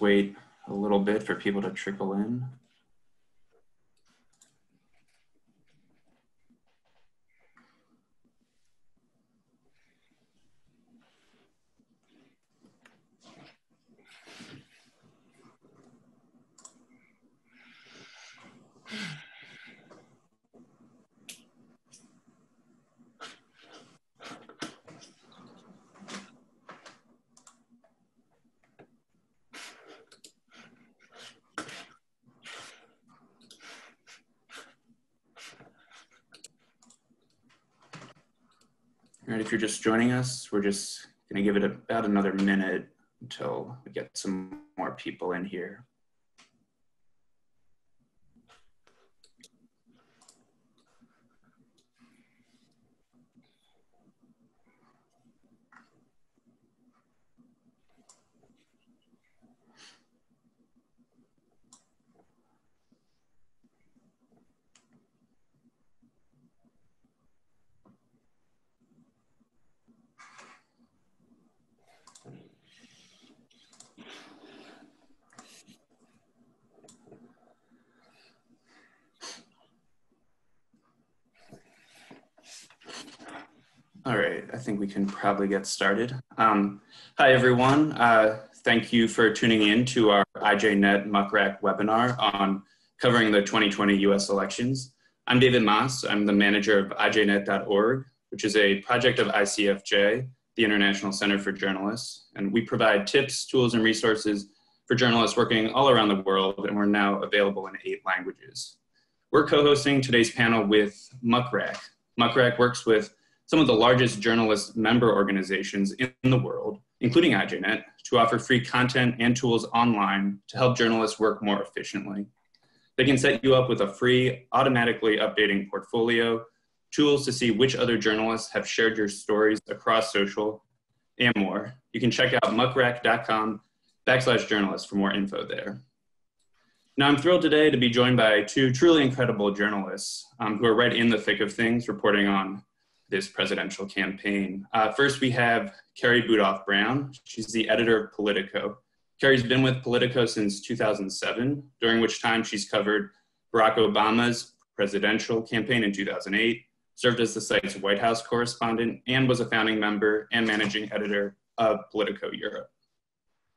just wait a little bit for people to trickle in. All right, if you're just joining us, we're just gonna give it about another minute until we get some more people in here. All right, I think we can probably get started. Hi, everyone. Thank you for tuning in to our IJNet-Muck webinar on covering the 2020 US elections. I'm David Maas. I'm the manager of IJNet.org, which is a project of ICFJ, the International Center for Journalists. And we provide tips, tools, and resources for journalists working all around the world, and we're now available in 8 languages. We're co-hosting today's panel with MuckRack. MuckRack works with some of the largest journalist member organizations in the world, including IJNet, to offer free content and tools online to help journalists work more efficiently. They can set you up with a free, automatically updating portfolio, tools to see which other journalists have shared your stories across social, and more. You can check out muckrack.com/journalists for more info there. Now, I'm thrilled today to be joined by 2 truly incredible journalists who are right in the thick of things, reporting on this presidential campaign. First, we have Carrie Budoff Brown. She's the editor of Politico. Carrie's been with Politico since 2007, during which time she's covered Barack Obama's presidential campaign in 2008, served as the site's White House correspondent, and was a founding member and managing editor of Politico Europe.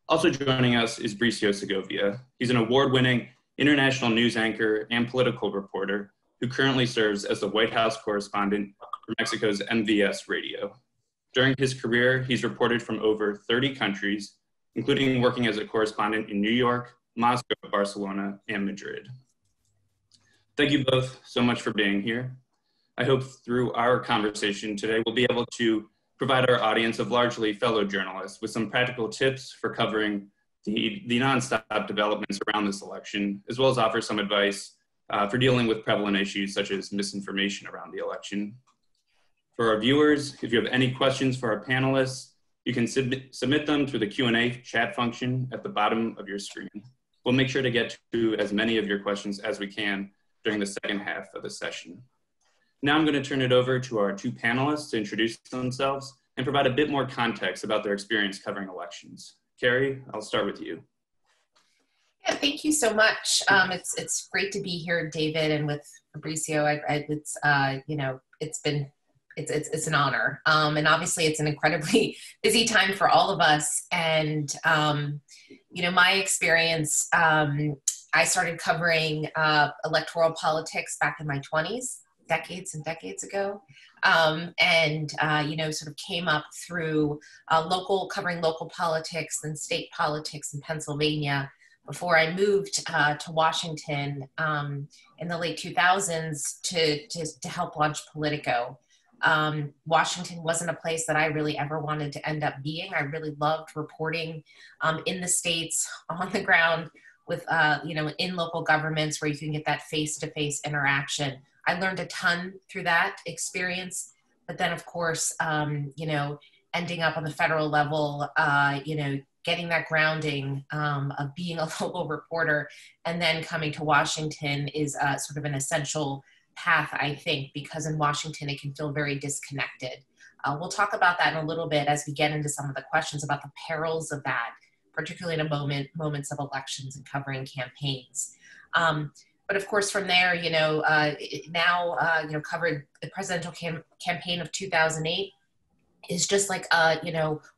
Also joining us is Bricio Segovia. He's an award-winning international news anchor and political reporter who currently serves as the White House correspondent for Mexico's MVS Radio. During his career, he's reported from over 30 countries, including working as a correspondent in New York, Moscow, Barcelona, and Madrid. Thank you both so much for being here. I hope through our conversation today, we'll be able to provide our audience of largely fellow journalists with some practical tips for covering the nonstop developments around this election, as well as offer some advice for dealing with prevalent issues such as misinformation around the election. For our viewers, if you have any questions for our panelists, you can submit them through the Q&A chat function at the bottom of your screen. We'll make sure to get to as many of your questions as we can during the second half of the session. Now I'm going to turn it over to our 2 panelists to introduce themselves and provide a bit more context about their experience covering elections. Carrie, I'll start with you. Yeah, thank you so much. It's great to be here, David, and with Bricio. It's an honor. And obviously it's an incredibly busy time for all of us. And, my experience, I started covering electoral politics back in my 20s, decades and decades ago. Sort of came up through covering local politics and state politics in Pennsylvania before I moved to Washington in the late 2000s to help launch Politico. Washington wasn't a place that I really ever wanted to end up being. I really loved reporting in the States, on the ground, with, in local governments where you can get that face-to-face interaction. I learned a ton through that experience, but then of course, ending up on the federal level, getting that grounding of being a local reporter and then coming to Washington is sort of an essential path, I think, because in Washington, it can feel very disconnected. We'll talk about that in a little bit as we get into some of the questions about the perils of that. particularly in moments of elections and covering campaigns. But of course, from there, covered the presidential campaign of 2008 is just like,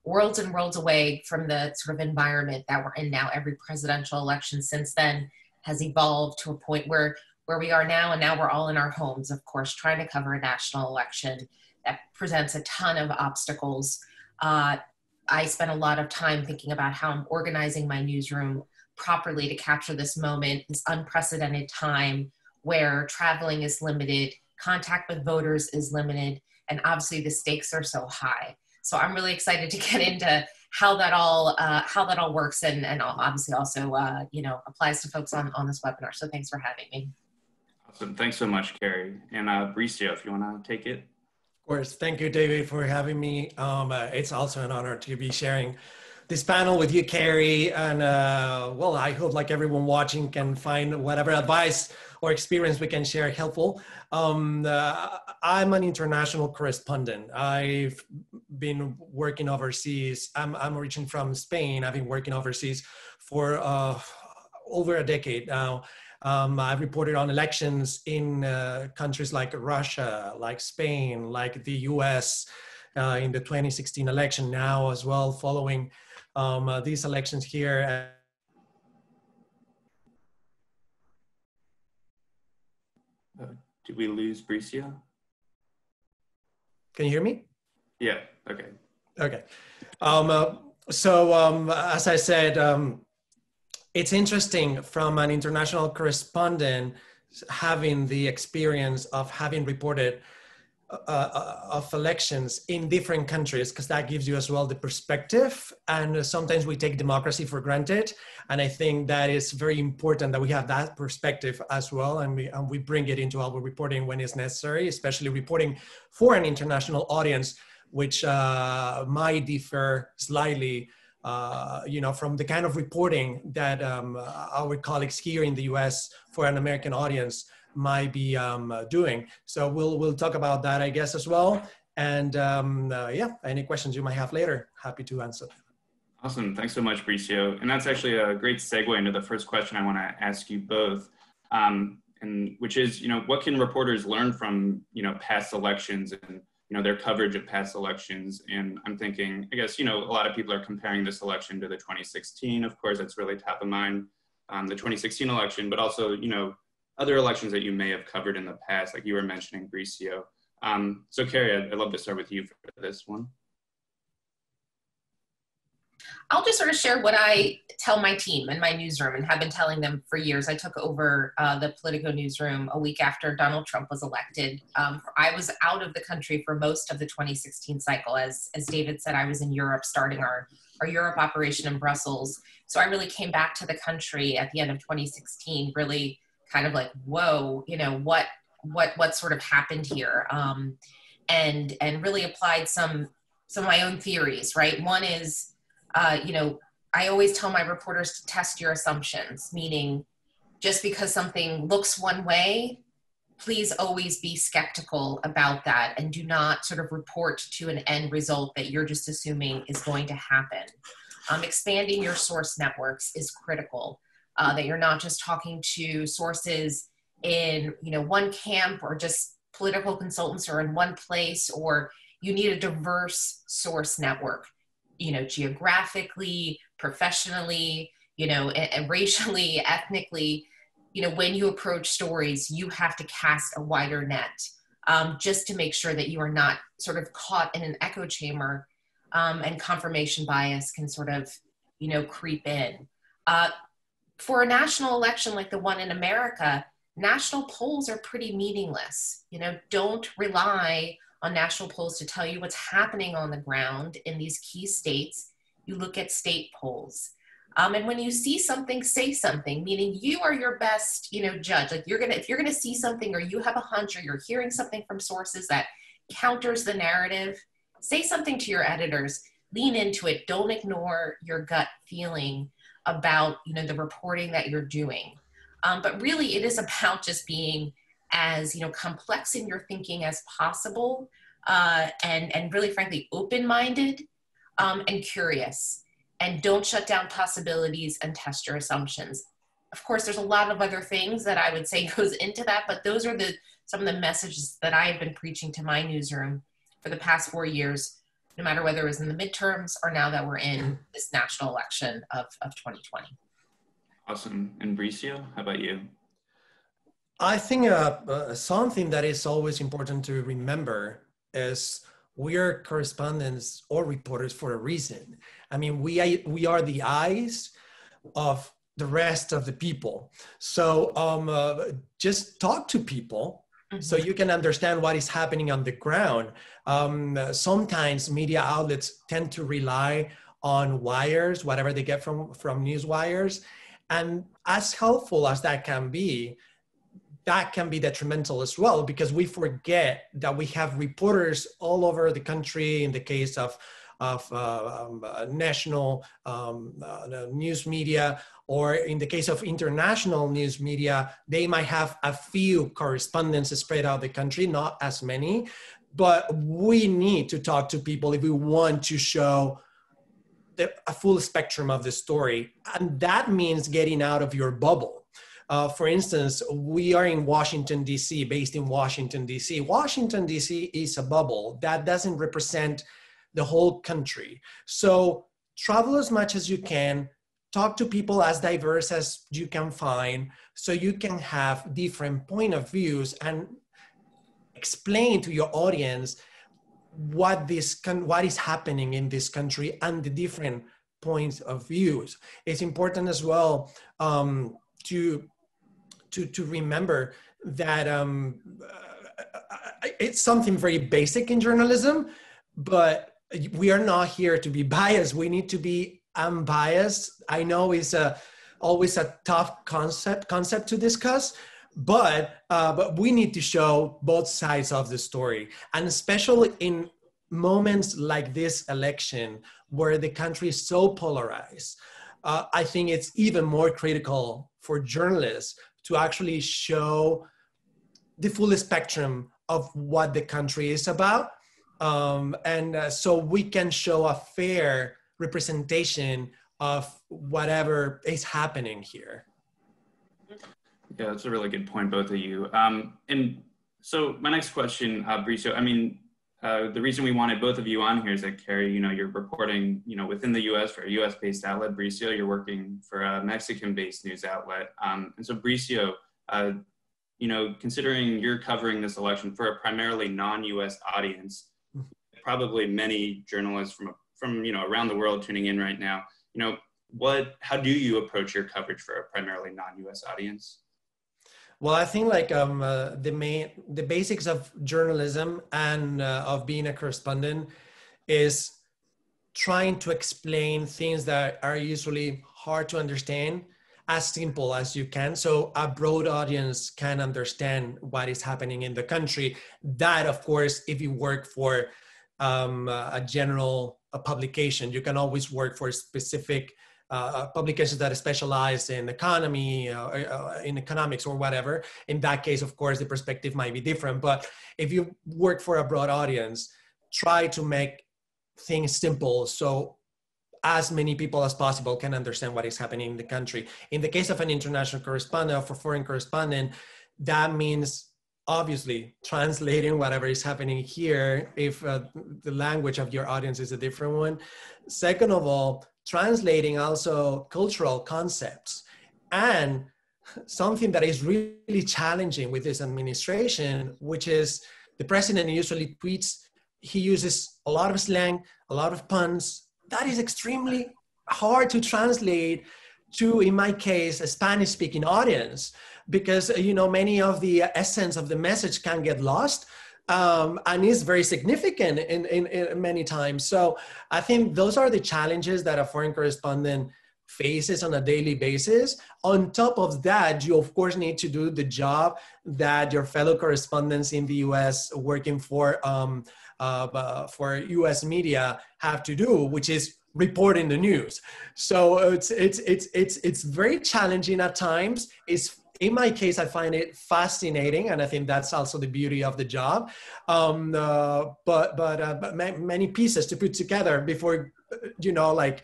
worlds and worlds away from the sort of environment that we're in now. Every presidential election since then has evolved to a point where we are now, and now we're all in our homes, of course, trying to cover a national election that presents a ton of obstacles. I spent a lot of time thinking about how I'm organizing my newsroom properly to capture this moment, this unprecedented time where traveling is limited, contact with voters is limited, and obviously the stakes are so high. So I'm really excited to get into how that all works, and obviously also applies to folks on this webinar. So thanks for having me. Awesome, thanks so much, Carrie. And Bricio, if you want to take it. Of course, thank you, David, for having me. It's also an honor to be sharing this panel with you, Carrie. And well, I hope like everyone watching can find whatever advice or experience we can share helpful. I'm an international correspondent. I've been working overseas. I'm originating from Spain. I've been working overseas for over a decade now. I've reported on elections in countries like Russia, like Spain, like the US in the 2016 election now as well, following these elections here. Did we lose Bricio? Can you hear me? Yeah, okay. Okay. As I said, it's interesting from an international correspondent having the experience of having reported of elections in different countries, because that gives you as well the perspective. And sometimes we take democracy for granted. And I think that is very important that we have that perspective as well. And we bring it into our reporting when it's necessary, especially reporting for an international audience, which might differ slightly from the kind of reporting that our colleagues here in the US for an American audience might be doing. So we'll talk about that, I guess, as well. And yeah, any questions you might have later, happy to answer. Awesome, thanks so much, Bricio. And that's actually a great segue into the first question I want to ask you both, and which is, what can reporters learn from, past elections and their coverage of past elections? And I'm thinking, I guess, a lot of people are comparing this election to the 2016. Of course, that's really top of mind, the 2016 election, but also, other elections that you may have covered in the past, like you were mentioning, Bricio. So Carrie, I'd love to start with you for this one. I'll just sort of share what I tell my team in my newsroom and have been telling them for years. I took over the Politico newsroom a week after Donald Trump was elected. I was out of the country for most of the 2016 cycle. As David said, I was in Europe starting our Europe operation in Brussels. So I really came back to the country at the end of 2016, really kind of like, whoa, what sort of happened here? And really applied some of my own theories, right? One is, I always tell my reporters to test your assumptions, meaning just because something looks one way, please always be skeptical about that and do not sort of report to an end result that you're just assuming is going to happen. Expanding your source networks is critical, that you're not just talking to sources in, one camp or just political consultants or in one place, or you need a diverse source network. Geographically, professionally, and racially, ethnically, when you approach stories, you have to cast a wider net, just to make sure that you are not sort of caught in an echo chamber, and confirmation bias can sort of, creep in. For a national election like the one in America, national polls are pretty meaningless. Don't rely on national polls to tell you what's happening on the ground in these key states. You look at state polls. And when you see something, say something, meaning you are your best, judge. Like if you're gonna see something, or you have a hunch, or you're hearing something from sources that counters the narrative, say something to your editors, lean into it. Don't ignore your gut feeling about, the reporting that you're doing. But really it is about just being as complex in your thinking as possible, and really frankly open-minded, and curious. and don't shut down possibilities and test your assumptions. Of course, there's a lot of other things that I would say goes into that, but those are some of the messages that I have been preaching to my newsroom for the past 4 years, no matter whether it was in the midterms or now that we're in this national election of 2020. Awesome. And Bricio, how about you? I think something that is always important to remember is we are correspondents or reporters for a reason. I mean, we are the eyes of the rest of the people. So just talk to people so you can understand what is happening on the ground. Sometimes media outlets tend to rely on wires, whatever they get from news wires. And as helpful as that can be detrimental as well, because we forget that we have reporters all over the country. In the case of national news media, or in the case of international news media, they might have a few correspondents spread out the country, not as many, but we need to talk to people if we want to show a full spectrum of the story. And that means getting out of your bubble. For instance, we are in Washington, D.C., based in Washington, D.C. Washington, D.C. is a bubble that doesn't represent the whole country. So travel as much as you can, talk to people as diverse as you can find, so you can have different point of views and explain to your audience what is happening in this country and the different points of views. It's important as well to remember that it's something very basic in journalism, but we are not here to be biased. We need to be unbiased. I know it's always a tough concept to discuss, but we need to show both sides of the story. And especially in moments like this election, where the country is so polarized, I think it's even more critical for journalists to actually show the full spectrum of what the country is about. So we can show a fair representation of whatever is happening here. Yeah, that's a really good point, both of you. And so my next question, Bricio, I mean, the reason we wanted both of you on here is that, Carrie, you're reporting, within the U.S. for a U.S.-based outlet. Bricio, you're working for a Mexican-based news outlet. And so Bricio, considering you're covering this election for a primarily non-U.S. audience, probably many journalists from around the world tuning in right now, how do you approach your coverage for a primarily non-U.S. audience? Well, I think the basics of journalism and of being a correspondent is trying to explain things that are usually hard to understand as simple as you can, so a broad audience can understand what is happening in the country. That, of course, if you work for a general publication, you can always work for specific publications that specialize in economy, in economics or whatever. In that case, of course, the perspective might be different. But if you work for a broad audience, try to make things simple so as many people as possible can understand what is happening in the country. In the case of an international correspondent or for foreign correspondent, that means obviously translating whatever is happening here if the language of your audience is a different one. Second of all, translating also cultural concepts. And something that is really challenging with this administration, which is the president usually tweets, he uses a lot of slang, a lot of puns. That is extremely hard to translate to, in my case, a Spanish-speaking audience, because many of the essence of the message can get lost, and is very significant in many times. So I think those are the challenges that a foreign correspondent faces on a daily basis. On top of that, you of course need to do the job that your fellow correspondents in the U.S. working for U.S. media have to do, which is reporting the news. So it's very challenging at times. In my case, I find it fascinating, and I think that's also the beauty of the job. But many pieces to put together before like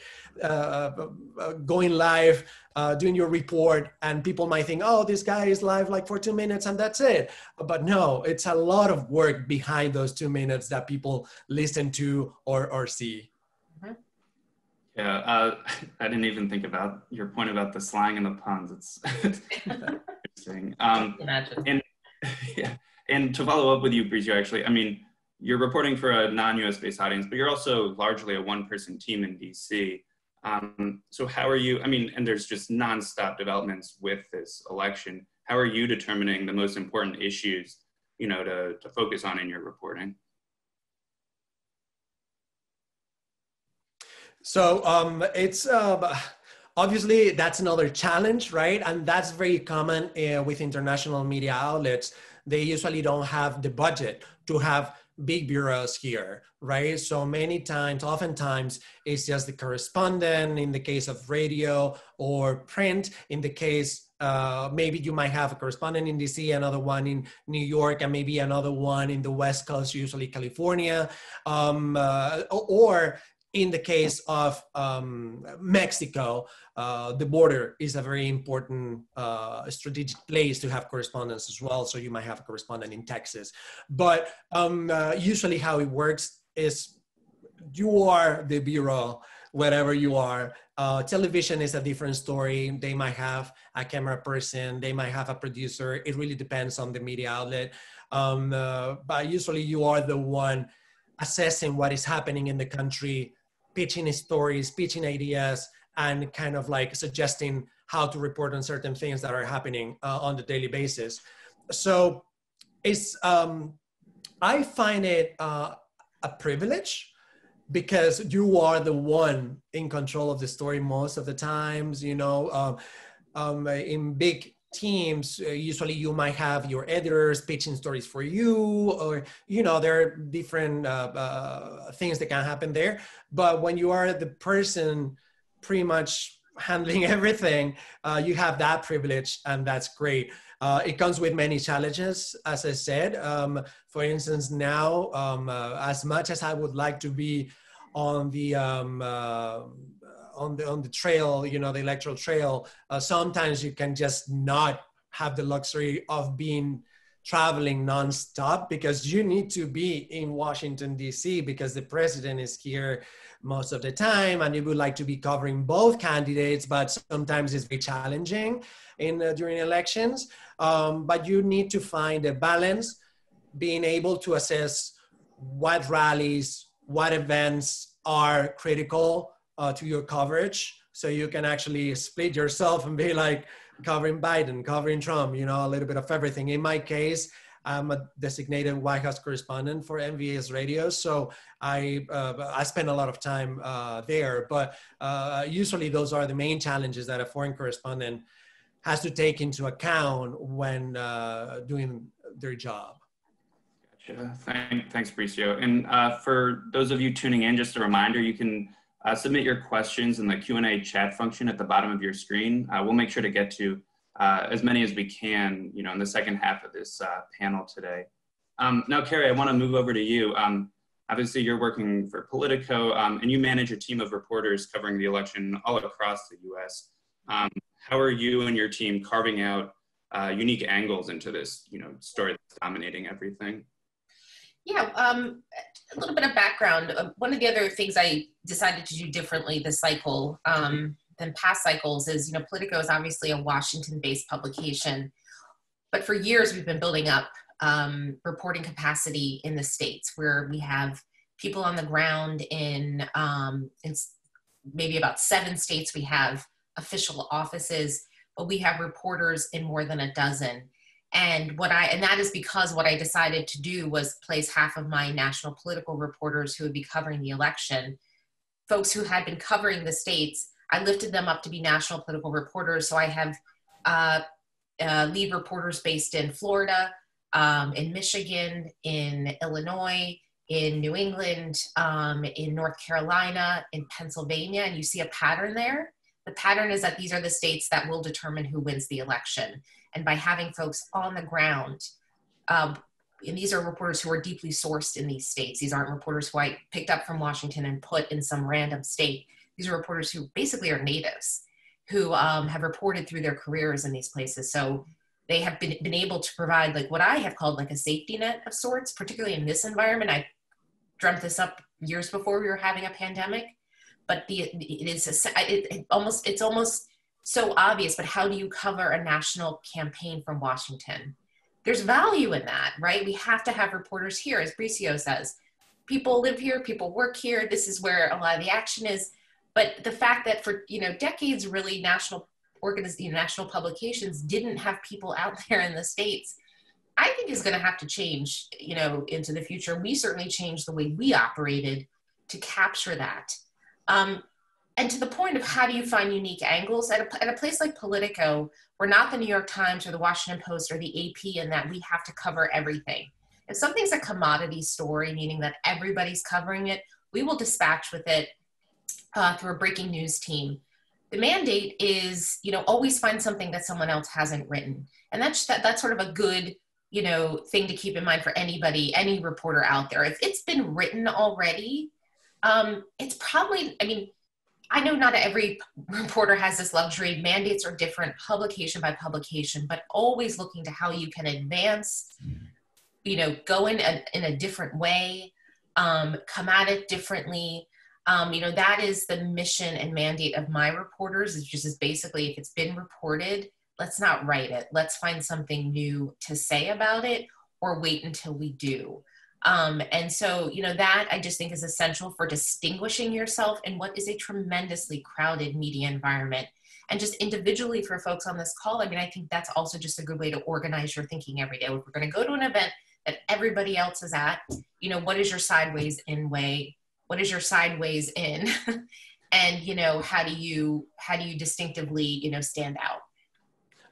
going live, doing your report, and people might think, oh, this guy is live like for 2 minutes and that's it. But no, it's a lot of work behind those 2 minutes that people listen to or see. Yeah, I didn't even think about your point about the slang and the puns. It's interesting. Imagine. And to follow up with you, Bricio, actually, I mean, you're reporting for a non-US based audience, but you're also largely a one-person team in DC. So how are you, I mean, and there's just nonstop developments with this election. How are you determining the most important issues, to focus on in your reporting? So it's obviously that's another challenge, right? And that's very common with international media outlets. They usually don't have the budget to have big bureaus here, right? So oftentimes it's just the correspondent in the case of radio, or print in the case, maybe you might have a correspondent in DC, another one in New York, and maybe another one in the West Coast, usually California, or in the case of Mexico, the border is a very important strategic place to have correspondents as well. So you might have a correspondent in Texas. But usually how it works is you are the bureau, wherever you are. Television is a different story. They might have a camera person. They might have a producer. It really depends on the media outlet. But usually you are the one assessing what is happening in the country, pitching stories, pitching ideas, and kind of like suggesting how to report on certain things that are happening on the daily basis. So it's, I find it a privilege, because you are the one in control of the story most of the times. In big teams, usually you might have your editors pitching stories for you, or there are different things that can happen there. But when you are the person pretty much handling everything, you have that privilege, and that's great. It comes with many challenges, as I said. For instance, now, as much as I would like to be on the trail, the electoral trail, sometimes you can just not have the luxury of being traveling nonstop, because you need to be in Washington, D.C., because the president is here most of the time, and you would like to be covering both candidates, but sometimes it's very challenging during elections. But you need to find a balance, being able to assess what rallies, what events are critical to your coverage, so you can actually split yourself and be like covering Biden, covering Trump, a little bit of everything. In my case, I'm a designated White House correspondent for NVA's radio, so I spend a lot of time there. But usually those are the main challenges that a foreign correspondent has to take into account when doing their job. Gotcha. Thanks, Bricio. And for those of you tuning in, just a reminder, you can submit your questions in the Q&A chat function at the bottom of your screen. We'll make sure to get to as many as we can, in the second half of this panel today. Now, Carrie, I want to move over to you. Obviously, you're working for Politico, and you manage a team of reporters covering the election all across the U.S. How are you and your team carving out unique angles into this, story that's dominating everything? Yeah, a little bit of background. One of the other things I decided to do differently this cycle than past cycles is, Politico is obviously a Washington-based publication, but for years we've been building up reporting capacity in the States, where we have people on the ground in maybe about 7 states. We have official offices, but we have reporters in more than a dozen. And that is because what I decided to do was place half of my national political reporters who would be covering the election, folks who had been covering the states, I lifted them up to be national political reporters. So I have lead reporters based in Florida, in Michigan, in Illinois, in New England, in North Carolina, in Pennsylvania, and you see a pattern there. The pattern is that these are the states that will determine who wins the election. And by having folks on the ground, and these are reporters who are deeply sourced in these states. These aren't reporters who I picked up from Washington and put in some random state. These are reporters who basically are natives, who have reported through their careers in these places. So they have been able to provide like what I have called like a safety net of sorts, particularly in this environment. I dreamt this up years before we were having a pandemic, but it's almost so obvious, but how do you cover a national campaign from Washington? There's value in that, right? We have to have reporters here, as Bricio says. People live here, people work here. This is where a lot of the action is. But the fact that for decades, really, national publications didn't have people out there in the States, I think is going to have to change, into the future. We certainly changed the way we operated to capture that. And to the point of how do you find unique angles at a place like Politico, we're not the New York Times or the Washington Post or the AP in that we have to cover everything. If something's a commodity story, meaning that everybody's covering it, we will dispatch with it through a breaking news team. The mandate is, always find something that someone else hasn't written. And that's sort of a good, thing to keep in mind for anybody, any reporter out there. If it's been written already, it's probably, I know not every reporter has this luxury. Mandates are different publication by publication, but always looking to how you can advance, go in a different way, come at it differently. That is the mission and mandate of my reporters, is just basically, if it's been reported, let's not write it. Let's find something new to say about it, or wait until we do. And so, that I just think is essential for distinguishing yourself in what is a tremendously crowded media environment. And just individually for folks on this call, I think that's also just a good way to organize your thinking every day. If we're going to go to an event that everybody else is at, what is your sideways in way? What is your sideways in? And, how do you distinctively, stand out?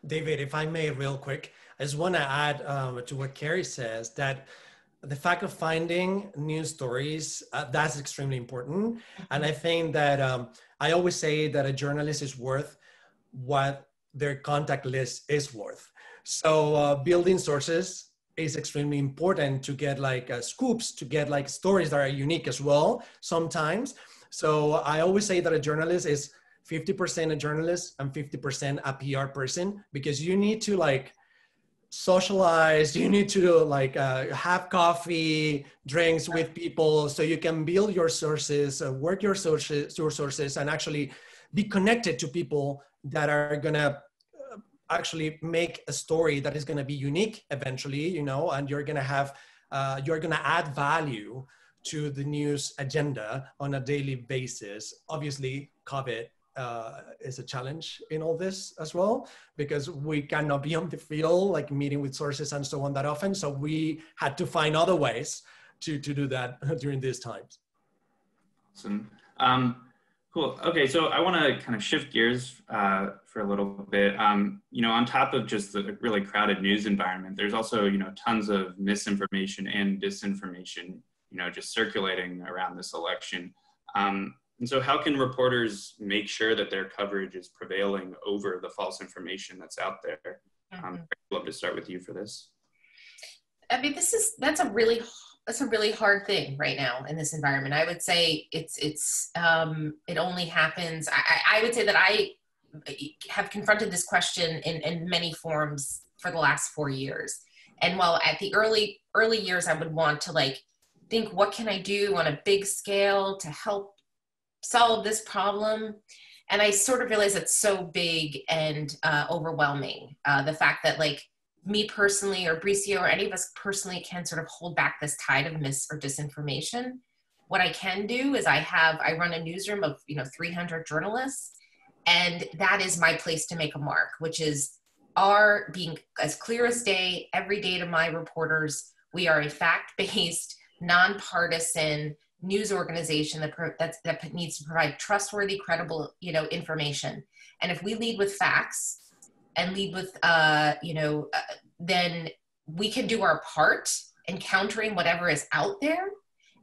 David, if I may, real quick, I just want to add to what Carrie says, that the fact of finding news stories, that's extremely important. And I think that I always say that a journalist is worth what their contact list is worth. So building sources is extremely important to get scoops, to get stories that are unique as well sometimes. So I always say that a journalist is 50% a journalist and 50% a PR person, because you need to socialize, you need to have coffee, drinks with people, so you can build your sources, work your sources, and actually be connected to people that are gonna actually make a story that is gonna be unique eventually, and you're gonna add value to the news agenda on a daily basis. Obviously, COVID is a challenge in all this as well, because we cannot be on the field, meeting with sources and so on that often. So we had to find other ways to do that during these times. Awesome. Cool. Okay, so I want to kind of shift gears for a little bit. On top of just the really crowded news environment, there's also, tons of misinformation and disinformation, just circulating around this election. And so how can reporters make sure that their coverage is prevailing over the false information that's out there? I'd love to start with you for this. That's a really hard thing right now in this environment. I would say it only happens. I would say that I have confronted this question in many forms for the last 4 years. And while at the early years, I would want to think, what can I do on a big scale to help solve this problem? And I sort of realized it's so big and overwhelming. The fact that me personally, or Bricio, or any of us personally can sort of hold back this tide of mis or disinformation. What I can do is I run a newsroom of 300 journalists, and that is my place to make a mark, which is being as clear as day every day to my reporters. We are a fact-based, nonpartisan news organization that needs to provide trustworthy, credible, information. And if we lead with facts and lead with, then we can do our part in countering whatever is out there.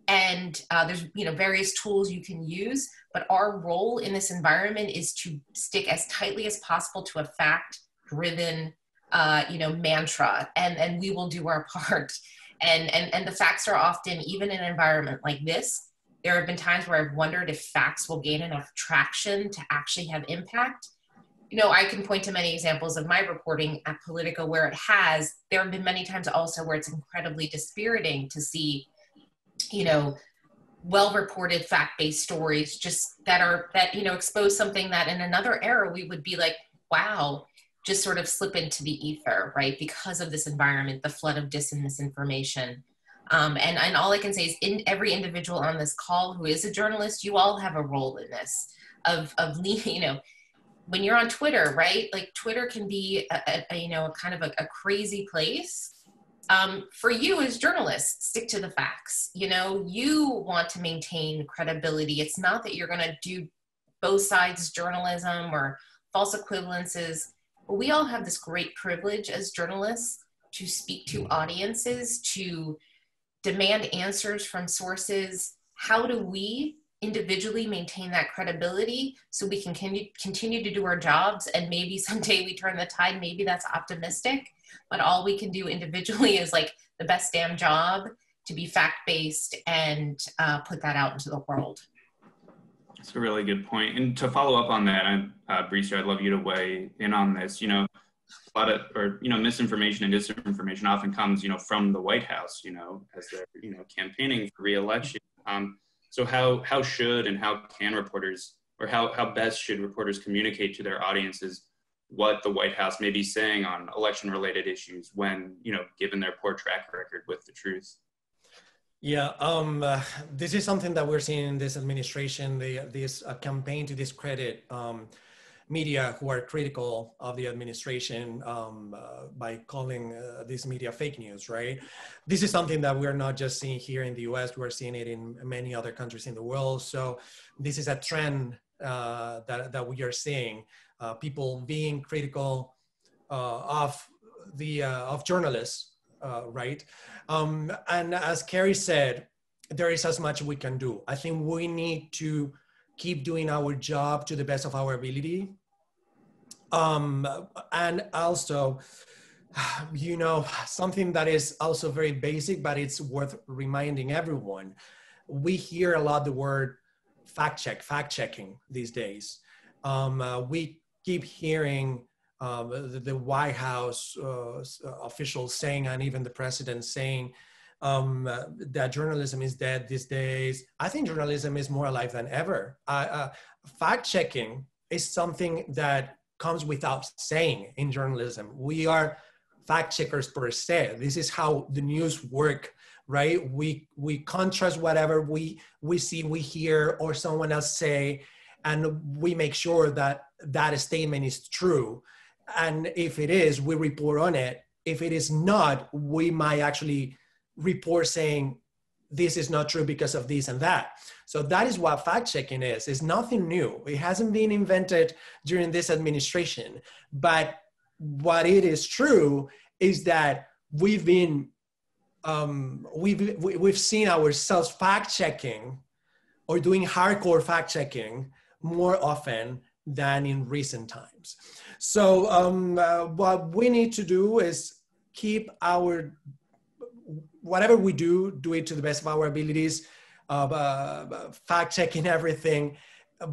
And there's, various tools you can use, but our role in this environment is to stick as tightly as possible to a fact-driven, mantra, and we will do our part. And the facts are often, even in an environment like this, there have been times where I've wondered if facts will gain enough traction to actually have impact. You know, I can point to many examples of my reporting at Politico where it has. There have been many times also where it's incredibly dispiriting to see, you know, well-reported fact-based stories just that you know, expose something that in another era we would be like, wow, just sort of slip into the ether, right? Because of this environment, the flood of dis and misinformation. And all I can say is, in every individual on this call who is a journalist, you all have a role in this of you know, when you're on Twitter, right? Like Twitter can be you know, kind of a crazy place. For you as journalists, stick to the facts. You know, you want to maintain credibility. It's not that you're going to do both sides journalism or false equivalences. But we all have this great privilege as journalists to speak to audiences, to demand answers from sources. How do we individually maintain that credibility so we can continue to do our jobs, and maybe someday we turn the tide? Maybe that's optimistic, but all we can do individually is like the best damn job to be fact-based and put that out into the world. That's a really good point. And to follow up on that, Bricio, I'd love you to weigh in on this. You know, a lot of, or, you know, misinformation and disinformation often comes, you know, from the White House, you know, as they're, you know, campaigning for re-election. So how should and how can reporters, or how best should reporters communicate to their audiences what the White House may be saying on election-related issues when, you know, given their poor track record with the truth? Yeah, this is something that we're seeing in this administration, this campaign to discredit media who are critical of the administration by calling this media fake news, right? This is something that we're not just seeing here in the US, we're seeing it in many other countries in the world. So this is a trend that we are seeing, people being critical of journalists, right? And as Carrie said, there is as much we can do. I think we need to keep doing our job to the best of our ability. And also, you know, something that is also very basic, but it's worth reminding everyone. We hear a lot the word fact-checking these days. We keep hearing the White House officials saying, and even the president saying, that journalism is dead these days. I think journalism is more alive than ever. Fact-checking is something that comes without saying in journalism. We are fact-checkers per se. This is how the news work, right? We contrast whatever we see, we hear, or someone else say, and we make sure that that statement is true. And if it is, we report on it. If it is not, we might actually report saying, this is not true because of this and that. So that is what fact-checking is. It's nothing new. It hasn't been invented during this administration. But what it is true is that we've seen ourselves fact-checking or doing hardcore fact-checking more often than in recent times. So what we need to do is keep whatever we do it to the best of our abilities, fact-checking everything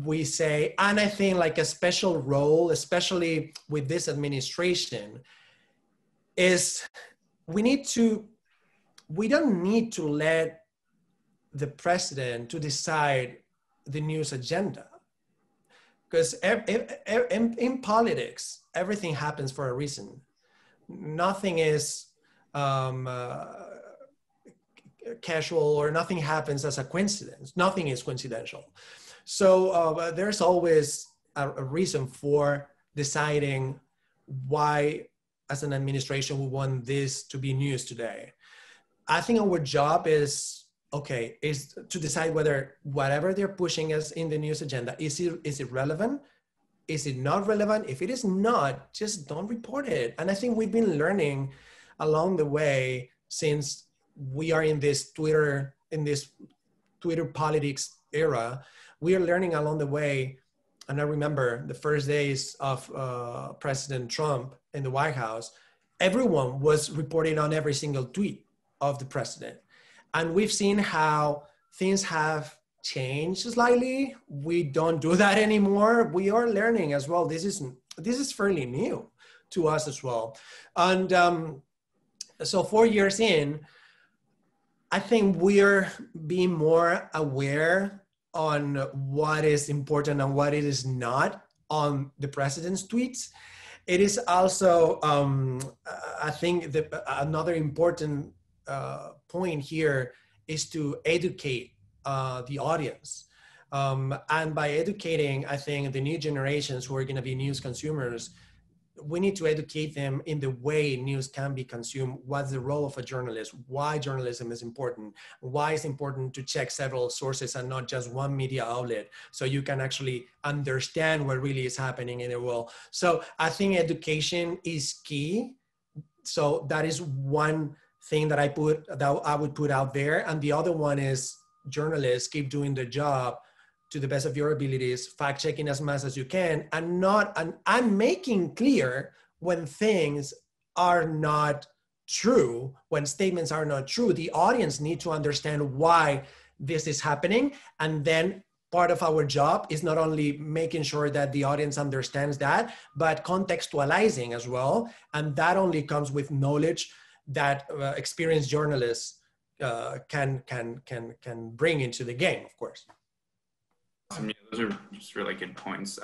we say. And I think like a special role, especially with this administration, is we don't need to let the president to decide the news agenda. Because in politics, everything happens for a reason. Nothing is casual, or nothing happens as a coincidence. Nothing is coincidental. So there's always a reason for deciding why, as an administration, we want this to be news today. I think our job is to decide whether whatever they're pushing us in the news agenda, is it relevant? Is it not relevant? If it is not, just don't report it. And I think we've been learning along the way, since we are in this Twitter politics era, we are learning along the way. And I remember the first days of President Trump in the White House, everyone was reporting on every single tweet of the president. And we've seen how things have changed slightly. We don't do that anymore. We are learning as well. This is fairly new to us as well. And so 4 years in, I think we're being more aware on what is important and what it is not on the president's tweets. It is also, I think, another important point here is to educate the audience. And by educating, I think, the new generations who are going to be news consumers, we need to educate them in the way news can be consumed. What's the role of a journalist? Why journalism is important? Why it's important to check several sources and not just one media outlet, so you can actually understand what really is happening in the world. So I think education is key. So that is one thing that I would put out there. And the other one is journalists keep doing their job to the best of your abilities, fact checking as much as you can, and making clear when things are not true, when statements are not true. The audience need to understand why this is happening. And then part of our job is not only making sure that the audience understands that, but contextualizing as well. And that only comes with knowledge that experienced journalists can bring into the game, of course. Yeah, those are just really good points.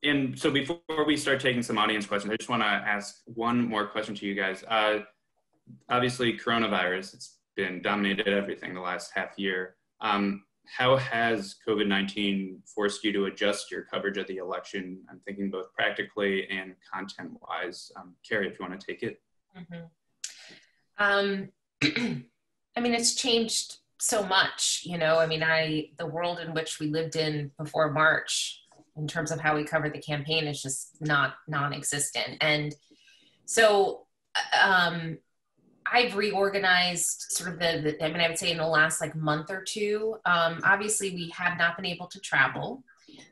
And so before we start taking some audience questions, I just want to ask one more question to you guys. Obviously, coronavirus, it's been dominated everything the last half year. How has COVID-19 forced you to adjust your coverage of the election? I'm thinking both practically and content-wise. Carrie, if you want to take it. I mean, it's changed so much, you know. I mean, the world in which we lived in before March, in terms of how we covered the campaign, is just non-existent. And so I've reorganized sort of I would say in the last month or two. Obviously, we have not been able to travel.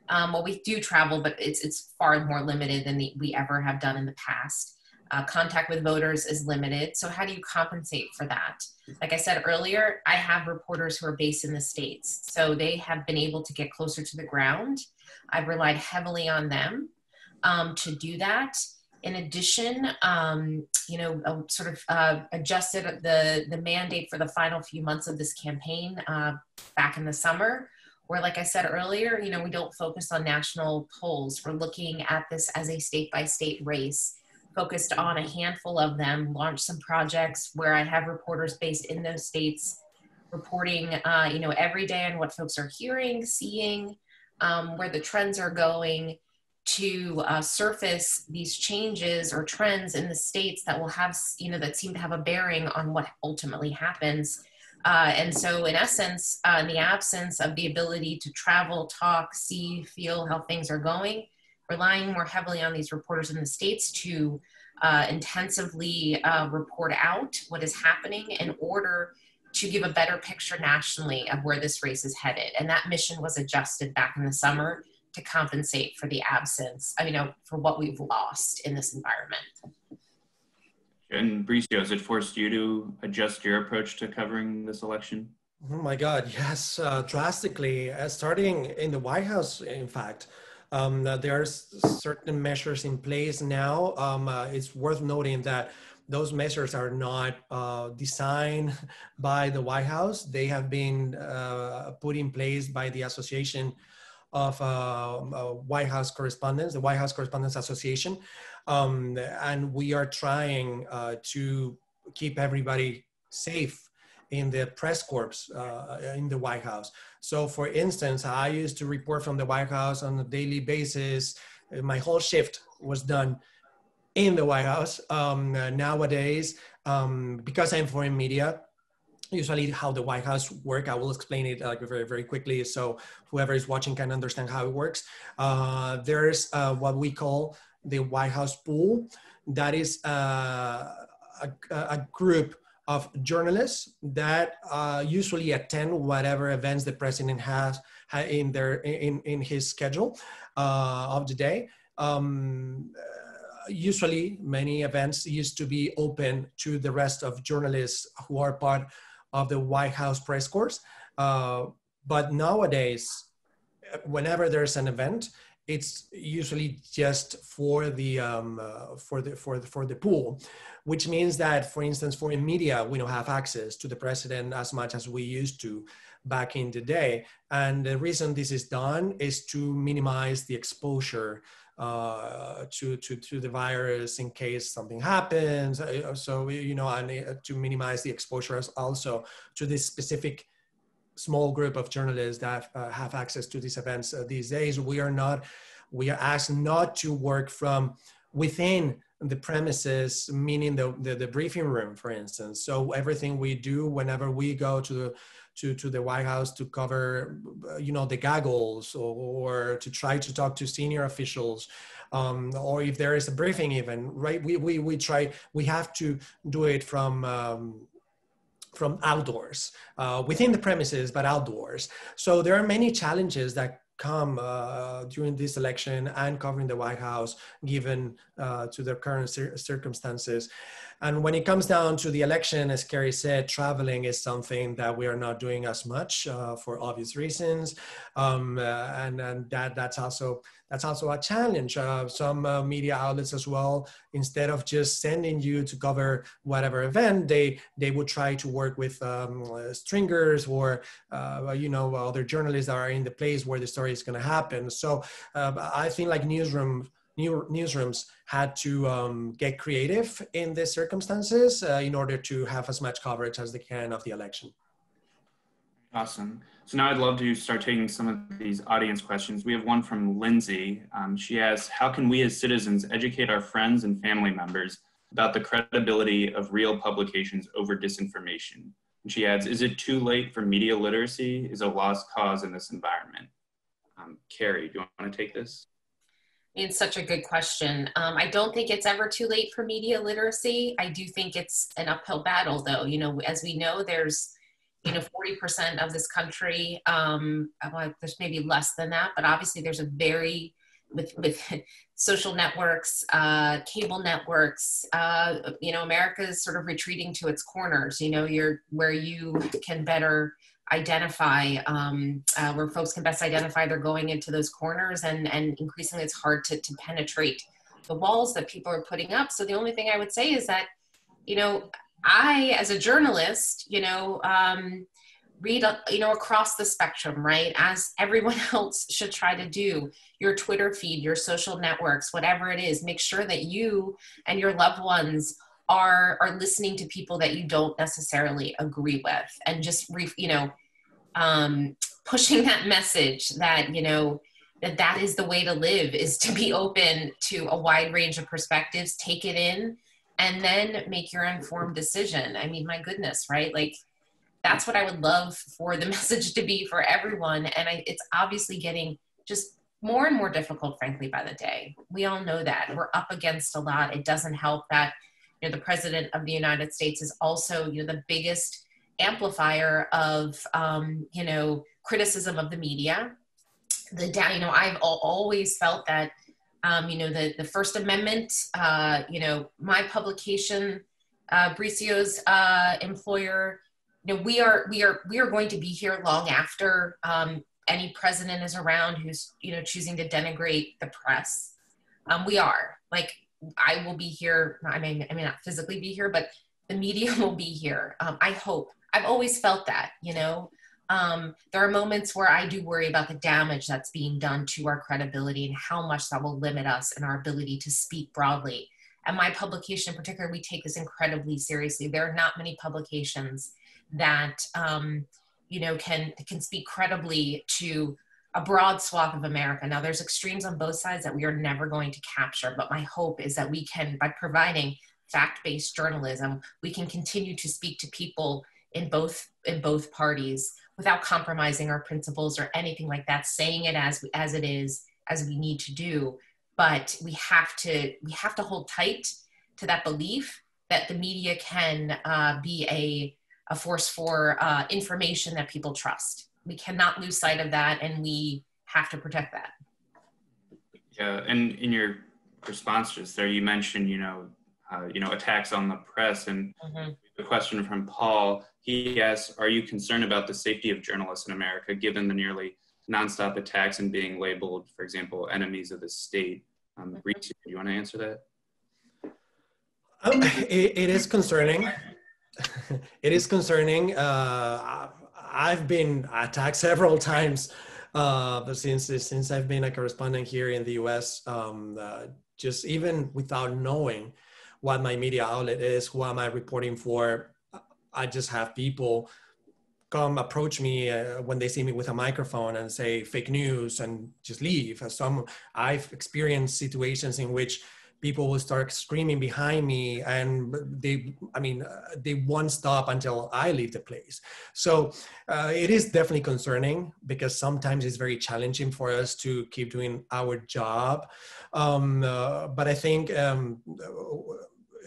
Well, we do travel, but it's far more limited than we ever have done in the past. Contact with voters is limited. So how do you compensate for that? Like I said earlier, I have reporters who are based in the States. So they have been able to get closer to the ground. I've relied heavily on them to do that. In addition, sort of adjusted the mandate for the final few months of this campaign back in the summer, where, like I said earlier, you know, we don't focus on national polls. We're looking at this as a state-by-state race, focused on a handful of them, launched some projects where I have reporters based in those states reporting, every day on what folks are hearing, seeing, where the trends are going, to surface these changes or trends in the states that will have, that seem to have a bearing on what ultimately happens. And so in essence, in the absence of the ability to travel, talk, see, feel how things are going, relying more heavily on these reporters in the States to intensively report out what is happening in order to give a better picture nationally of where this race is headed. And that mission was adjusted back in the summer to compensate for the absence, for what we've lost in this environment. And Bricio, has it forced you to adjust your approach to covering this election? Oh my God, yes, drastically. Starting in the White House, in fact. There's certain measures in place now. It's worth noting that those measures are not designed by the White House. They have been put in place by the Association of White House Correspondents, the White House Correspondents Association. And we are trying to keep everybody safe in the press corps in the White House. So for instance, I used to report from the White House on a daily basis. My whole shift was done in the White House. Nowadays, because I'm foreign media, usually how the White House work, I will explain it very, very quickly so whoever is watching can understand how it works. There's what we call the White House pool. That is a group of journalists that usually attend whatever events the president has in his schedule of the day. usually many events used to be open to the rest of journalists who are part of the White House press corps. But nowadays, whenever there's an event, it's usually just for the pool, which means that, for instance, for in media, we don't have access to the president as much as we used to back in the day. And the reason this is done is to minimize the exposure to the virus in case something happens. So, you know, and to minimize the exposure also to this specific small group of journalists that have access to these events these days. We are asked not to work from within the premises, meaning the briefing room, for instance. So everything we do whenever we go to the White House to cover, you know, the gaggles, or to try to talk to senior officials, or if there is a briefing even, right? We have to do it from outdoors, within the premises, but outdoors. So there are many challenges that come during this election and covering the White House, given to the current circumstances. And when it comes down to the election, as Carrie said, traveling is something that we are not doing as much for obvious reasons. And that's also a challenge. Some media outlets as well, instead of just sending you to cover whatever event, they would try to work with stringers or you know, other journalists that are in the place where the story is going to happen. So I think like newsrooms had to get creative in these circumstances in order to have as much coverage as they can of the election. Awesome. So now I'd love to start taking some of these audience questions. We have one from Lindsay. She asks, how can we as citizens educate our friends and family members about the credibility of real publications over disinformation? And she adds, is it too late for media literacy? Is it a lost cause in this environment? Carrie, do you want to take this? It's such a good question. I don't think it's ever too late for media literacy. I do think it's an uphill battle, though. You know, as we know, there's, you know, 40% of this country, there's maybe less than that, but obviously there's a very, with social networks, cable networks, you know, America is sort of retreating to its corners, you know, where you can better identify, where folks can best identify they're going into those corners, and increasingly it's hard to penetrate the walls that people are putting up. So the only thing I would say is that, you know, I, as a journalist, you know, read, you know, across the spectrum, right? As everyone else should try to do. Your Twitter feed, your social networks, whatever it is, make sure that you and your loved ones are listening to people that you don't necessarily agree with, and just, you know, pushing that message that, you know, that is the way to live, is to be open to a wide range of perspectives, take it in, and then make your informed decision. I mean, my goodness, right? Like, that's what I would love for the message to be for everyone. And it's obviously getting just more and more difficult, frankly, by the day. We all know that. We're up against a lot. It doesn't help that, you know, the President of the United States is also, you know, the biggest amplifier of, you know, criticism of the media. You know, I've always felt that, you know, the First Amendment, you know, my publication, Bricio's employer, you know, we are going to be here long after any president is around who's, you know, choosing to denigrate the press. We are, like, I will be here. I may not physically be here, but the media will be here. I hope. I've always felt that, you know. There are moments where I do worry about the damage that's being done to our credibility and how much that will limit us and our ability to speak broadly. And my publication in particular, we take this incredibly seriously. There are not many publications that, you know, can speak credibly to a broad swath of America. Now, there's extremes on both sides that we are never going to capture, but my hope is that we can, by providing fact-based journalism, we can continue to speak to people in both parties without compromising our principles or anything like that, saying it as it is, as we need to do. But we have to hold tight to that belief that the media can be a force for information that people trust. We cannot lose sight of that, and we have to protect that. Yeah, and in your response to this. There, you mentioned, attacks on the press, and a question from Paul. He asks, "Are you concerned about the safety of journalists in America, given the nearly nonstop attacks and being labeled, for example, enemies of the state?" Bricio, do you want to answer that? It is concerning. It is concerning. I've been attacked several times since I've been a correspondent here in the U.S. Just even without knowing what my media outlet is, who am I reporting for, I just have people come approach me when they see me with a microphone and say fake news and just leave. I've experienced situations in which people will start screaming behind me, and they won't stop until I leave the place. So it is definitely concerning, because sometimes it's very challenging for us to keep doing our job. But I think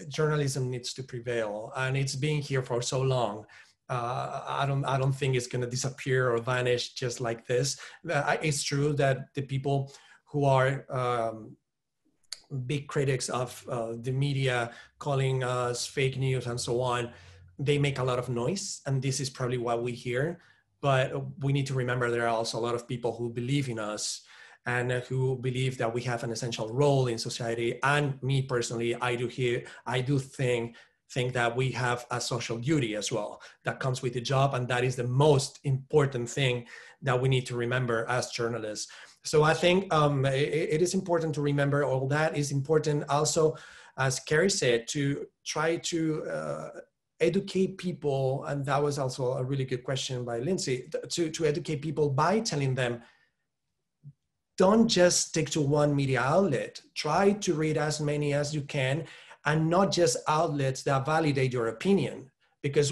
journalism needs to prevail, and it's been here for so long. I don't think it's going to disappear or vanish just like this. It's true that the people who are big critics of the media, calling us fake news and so on, they make a lot of noise, and this is probably what we hear. But we need to remember there are also a lot of people who believe in us and who believe that we have an essential role in society. And me personally, I do think that we have a social duty as well that comes with the job, and that is the most important thing that we need to remember as journalists. So I think it is important to remember all that. It's important also, as Carrie said, to try to educate people, and that was also a really good question by Lindsay, to educate people by telling them, don't just stick to one media outlet. Try to read as many as you can, and not just outlets that validate your opinion, because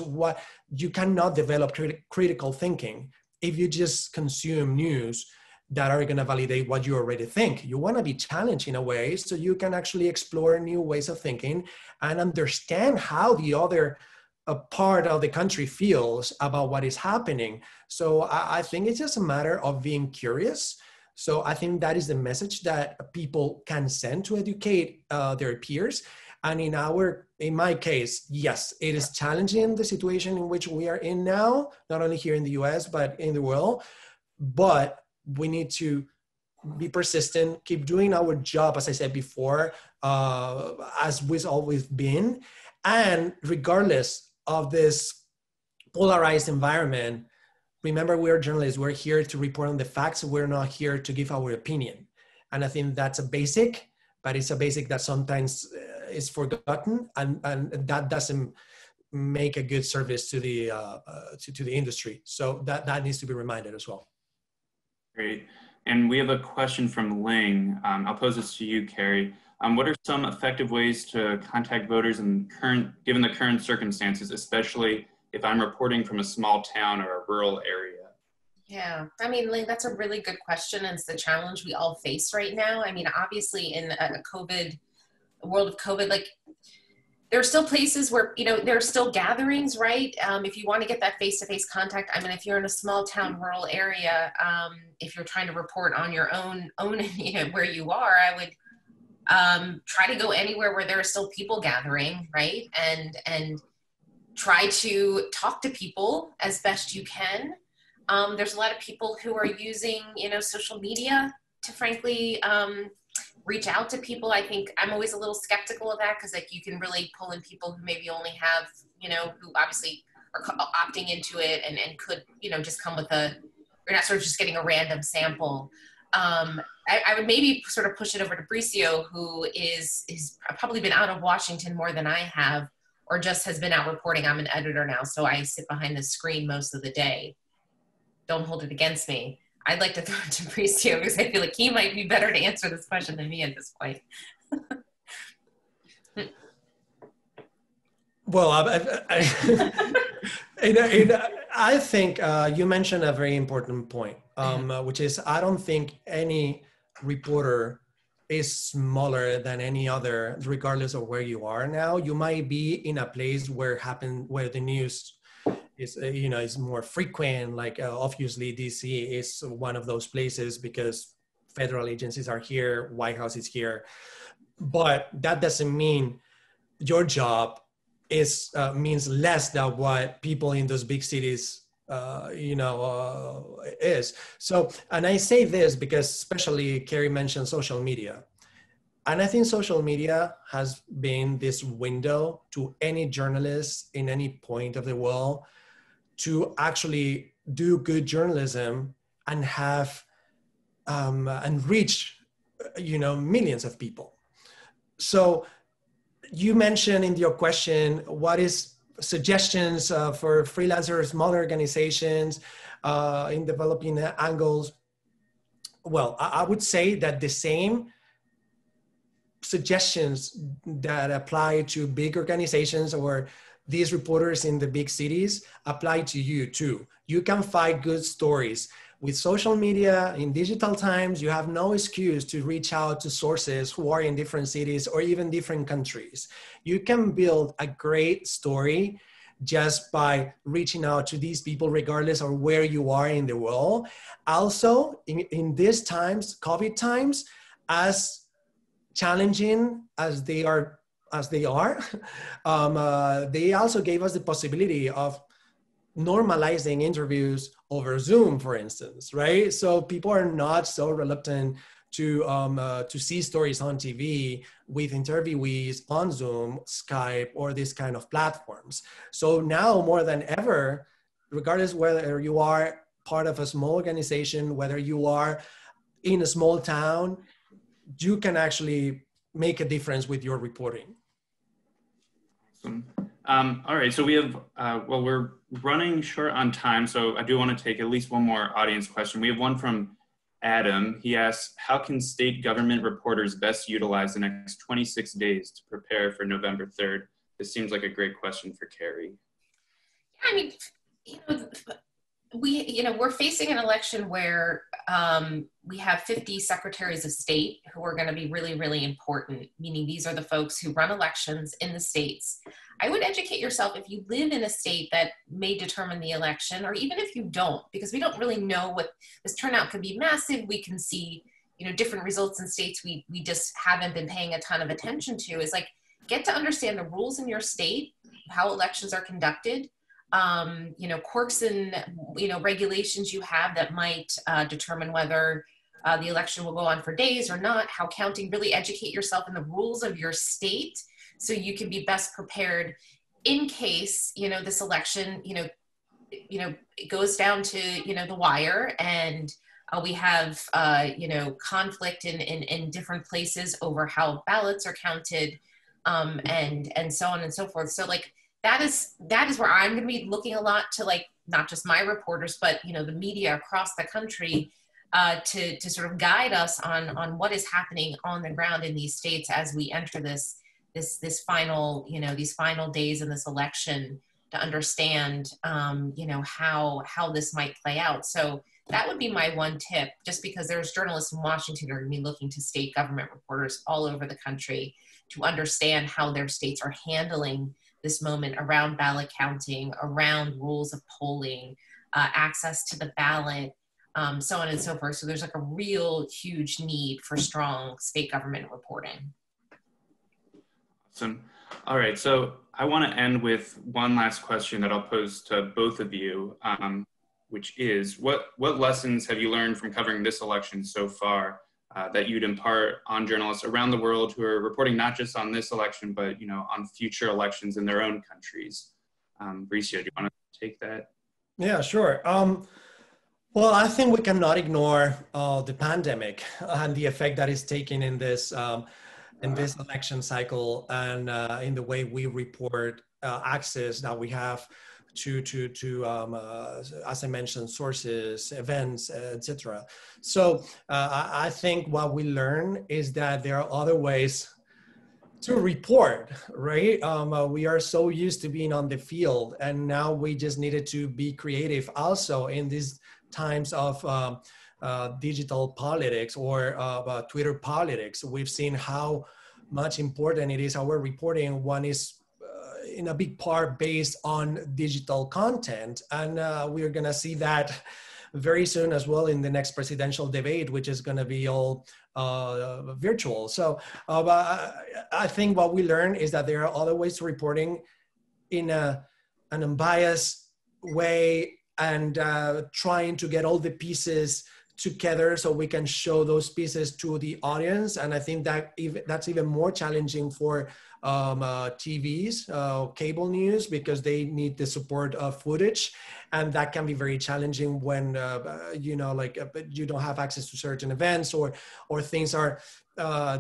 you cannot develop critical thinking if you just consume news that are going to validate what you already think. You want to be challenged in a way so you can actually explore new ways of thinking and understand how the other part of the country feels about what is happening. So I think it's just a matter of being curious. So I think that is the message that people can send to educate their peers. And in my case, yes, it is challenging, the situation in which we are in now, not only here in the US, but in the world. But we need to be persistent, keep doing our job, as I said before, as we've always been. And regardless of this polarized environment, remember, we're journalists. We're here to report on the facts. We're not here to give our opinion. And I think that's a basic, but it's a basic that sometimes is forgotten, and that doesn't make a good service to the industry. So that needs to be reminded as well. Great. And we have a question from Ling. I'll pose this to you, Carrie. What are some effective ways to contact voters given the current circumstances, especially if I'm reporting from a small town or a rural area? Yeah, I mean, Ling, that's a really good question. And it's the challenge we all face right now. I mean, obviously in a world of COVID, like, there are still places where, there are still gatherings, right? If you want to get that face-to-face contact, I mean, if you're in a small town, rural area, if you're trying to report on your own, where you are, I would try to go anywhere where there are still people gathering, right? And try to talk to people as best you can. There's a lot of people who are using, social media to frankly, reach out to people. I think I'm always a little skeptical of that, because like you can really pull in people who maybe only have, who obviously are opting into it and could, just come with you're not sort of just getting a random sample. I would maybe sort of push it over to Bricio, who is probably been out of Washington more than I have, or just has been out reporting. I'm an editor now, so I sit behind the screen most of the day. Don't hold it against me. I'd like to throw it to Bricio, because I feel like he might be better to answer this question than me at this point. Well, I think you mentioned a very important point, which is I don't think any reporter is smaller than any other, regardless of where you are now. You might be in a place where the news is more frequent. Like obviously DC is one of those places because federal agencies are here, White House is here. but that doesn't mean your job is means less than what people in those big cities is. So, and I say this because especially Carrie mentioned social media. And I think social media has been this window to any journalist in any point of the world to actually do good journalism and have and reach, millions of people. So you mentioned in your question, what is suggestions for freelancers, small organizations in developing angles? Well, I would say that the same suggestions that apply to big organizations or these reporters in the big cities apply to you too. You can find good stories. With social media in digital times, you have no excuse to reach out to sources who are in different cities or even different countries. You can build a great story just by reaching out to these people regardless of where you are in the world. Also, in these times, COVID times, as challenging as they are, they also gave us the possibility of normalizing interviews over Zoom, for instance, right? So people are not so reluctant to see stories on TV with interviewees on Zoom, Skype, or these kind of platforms. So now more than ever, regardless whether you are part of a small organization, whether you are in a small town, you can actually make a difference with your reporting. Awesome. All right, so we have, well, we're running short on time, so I do want to take at least one more audience question. We have one from Adam. He asks, how can state government reporters best utilize the next 26 days to prepare for November 3rd? This seems like a great question for Carrie. I mean, we're facing an election where we have 50 secretaries of state who are going to be really, really important, meaning these are the folks who run elections in the states. I would educate yourself if you live in a state that may determine the election, or even if you don't, because we don't really know what this turnout could be massive. We can see, different results in states we just haven't been paying a ton of attention to. Is like, get to understand the rules in your state, how elections are conducted, quirks and, regulations you have that might determine whether the election will go on for days or not, how counting, really educate yourself in the rules of your state so you can be best prepared in case, this election, it goes down to, the wire and we have, conflict in different places over how ballots are counted and so on and so forth. So like, that is where I'm going to be looking a lot to, like, not just my reporters, but, the media across the country to sort of guide us on what is happening on the ground in these states as we enter this final, these final days in this election, to understand, how this might play out. So that would be my one tip, just because there's journalists in Washington who are going to be looking to state government reporters all over the country to understand how their states are handling this moment around ballot counting, around rules of polling, access to the ballot, so on and so forth. So there's like a real huge need for strong state government reporting. Awesome. All right, so I want to end with one last question that I'll pose to both of you, which is, what lessons have you learned from covering this election so far that you'd impart on journalists around the world who are reporting not just on this election, but on future elections in their own countries? Bricio, do you want to take that? Yeah, sure. Well, I think we cannot ignore the pandemic and the effect that is taking in this election cycle and in the way we report access that we have to as I mentioned, sources, events, etc. So I think what we learn is that there are other ways to report, right? We are so used to being on the field, and now we just needed to be creative also in these times of digital politics or Twitter politics. We've seen how much important it is our reporting. One is in a big part based on digital content, and we're gonna see that very soon as well in the next presidential debate, which is going to be all virtual. So I think what we learn is that there are other ways to reporting in an unbiased way, and trying to get all the pieces together so we can show those pieces to the audience. And I think that that's even more challenging for TVs, cable news, because they need the support of footage. And that can be very challenging when, you know, like you don't have access to certain events, or things are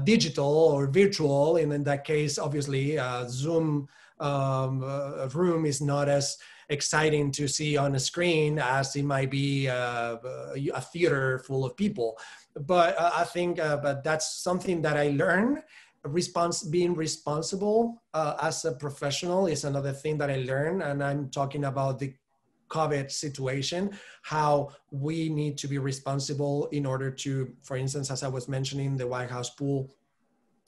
digital or virtual. And in that case, obviously, Zoom room is not as exciting to see on a screen as it might be a theater full of people. But I think but that's something that I learned. Being responsible as a professional is another thing that I learned. And I'm talking about the COVID situation, how we need to be responsible in order to, for instance, as I was mentioning, the White House pool,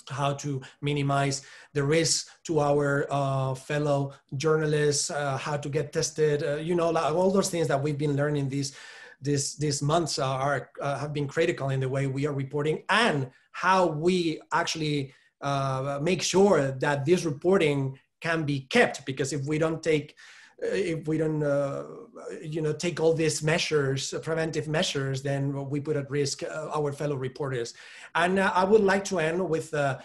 how to minimize the risk to our fellow journalists, how to get tested, you know, all those things that we've been learning these months have been critical in the way we are reporting, and how we actually make sure that this reporting can be kept. Because if we don't take you know, take all these measures, preventive measures, then we put at risk our fellow reporters. And I would like to end with a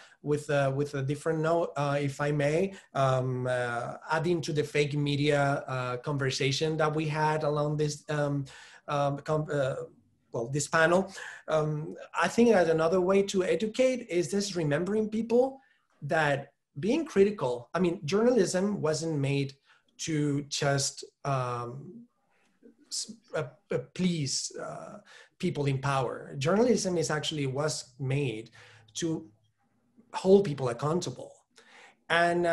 different note, if I may, adding to the fake media conversation that we had along this this panel. I think that another way to educate is just remembering people that being critical. I mean, journalism wasn't made to just please people in power. Journalism was made to hold people accountable. And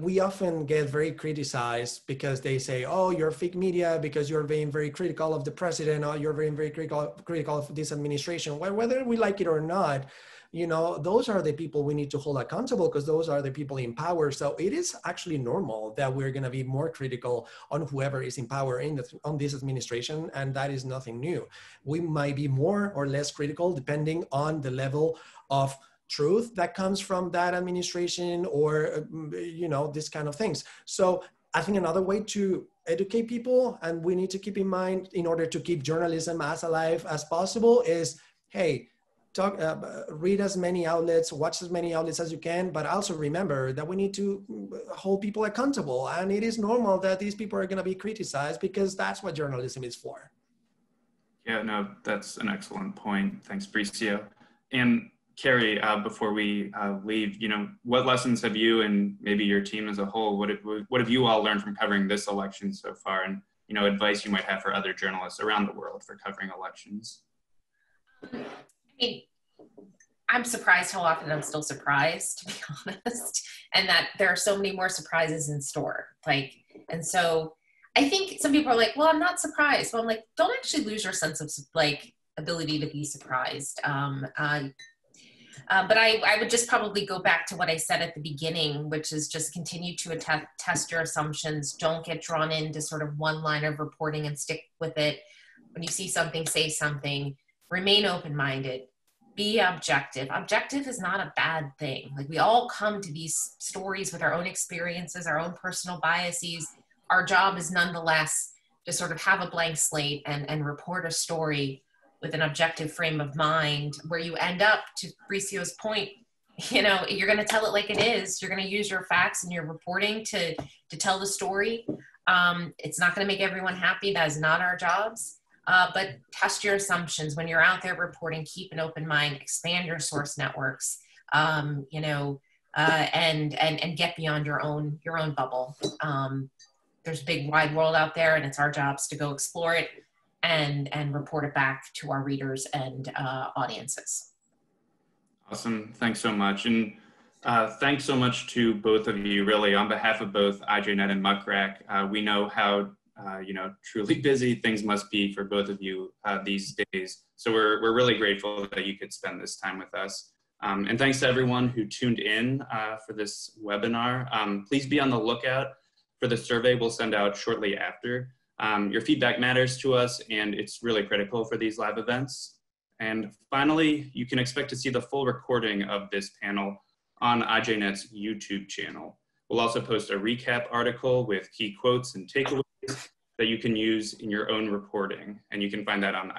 we often get very criticized because they say, oh, you're fake media because you're being very critical of the president, or you're being very critical of this administration. Well, whether we like it or not, you know, those are the people we need to hold accountable, because those are the people in power. So it is actually normal that we're going to be more critical on whoever is in power on this administration, and that is nothing new. We might be more or less critical depending on the level of truth that comes from that administration, or, you know, this kind of things. So I think another way to educate people, and we need to keep in mind in order to keep journalism as alive as possible, is, hey, read as many outlets, watch as many outlets as you can, but also remember that we need to hold people accountable. And it is normal that these people are going to be criticized, because that's what journalism is for. Yeah, no, that's an excellent point. Thanks, Bricio. And Carrie, before we leave, you know, what lessons have you and maybe your team as a whole, what have you all learned from covering this election so far, and, you know, advice you might have for other journalists around the world for covering elections? I mean, I'm surprised how often I'm still surprised, to be honest, and that there are so many more surprises in store. And so I think some people are like, well, I'm not surprised. Well, I'm like, don't actually lose your sense of ability to be surprised. But I would just probably go back to what I said at the beginning, which is just continue to test your assumptions. Don't get drawn into sort of one line of reporting and stick with it. When you see something, say something. Remain open-minded. Be objective. Objective is not a bad thing. Like, we all come to these stories with our own experiences, our own personal biases. Our job is nonetheless to sort of have a blank slate and report a story with an objective frame of mind, where you end up, to Bricio's point, you know, you're going to tell it like it is. You're going to use your facts and your reporting to tell the story. It's not going to make everyone happy. That is not our jobs. But test your assumptions when you're out there reporting. Keep an open mind. Expand your source networks. You know, and get beyond your own bubble. There's a big wide world out there, and it's our jobs to go explore it and report it back to our readers and audiences. Awesome. Thanks so much. And thanks so much to both of you, really, on behalf of both IJNet and Muckrack. We know how you know, truly busy things must be for both of you these days. So we're really grateful that you could spend this time with us. And thanks to everyone who tuned in for this webinar. Please be on the lookout for the survey we'll send out shortly after. Your feedback matters to us, and it's really critical for these live events. And finally, you can expect to see the full recording of this panel on IJNet's YouTube channel. We'll also post a recap article with key quotes and takeaways that you can use in your own reporting, and you can find that on